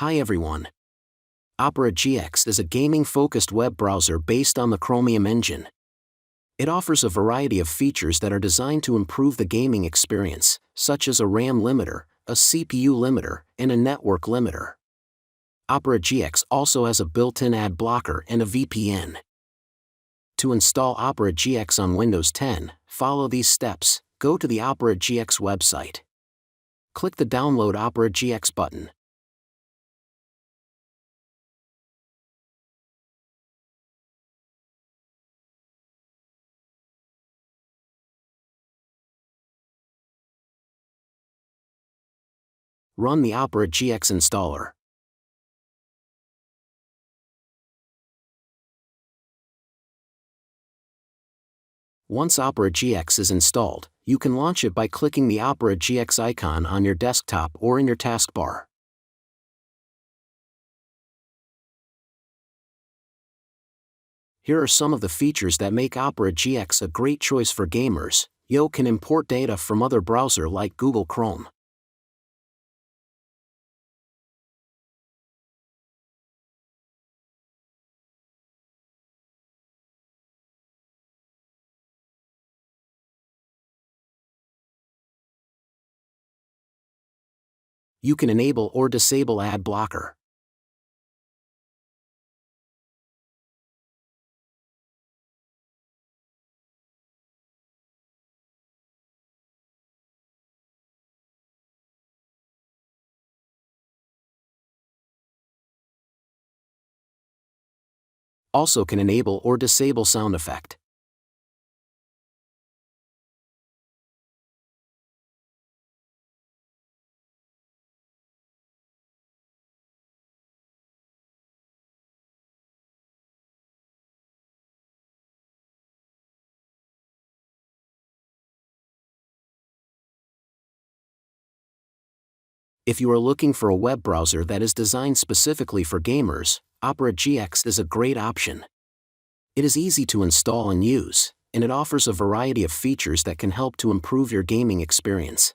Hi everyone. Opera GX is a gaming-focused web browser based on the Chromium engine. It offers a variety of features that are designed to improve the gaming experience, such as a RAM limiter, a CPU limiter, and a network limiter. Opera GX also has a built-in ad blocker and a VPN. To install Opera GX on Windows 10, follow these steps. Go to the Opera GX website. Click the Download Opera GX button. Run the Opera GX installer. Once Opera GX is installed, you can launch it by clicking the Opera GX icon on your desktop or in your taskbar. Here are some of the features that make Opera GX a great choice for gamers. You can import data from other browsers like Google Chrome. You can enable or disable ad blocker. Also can enable or disable sound effect. If you are looking for a web browser that is designed specifically for gamers, Opera GX is a great option. It is easy to install and use, and it offers a variety of features that can help to improve your gaming experience.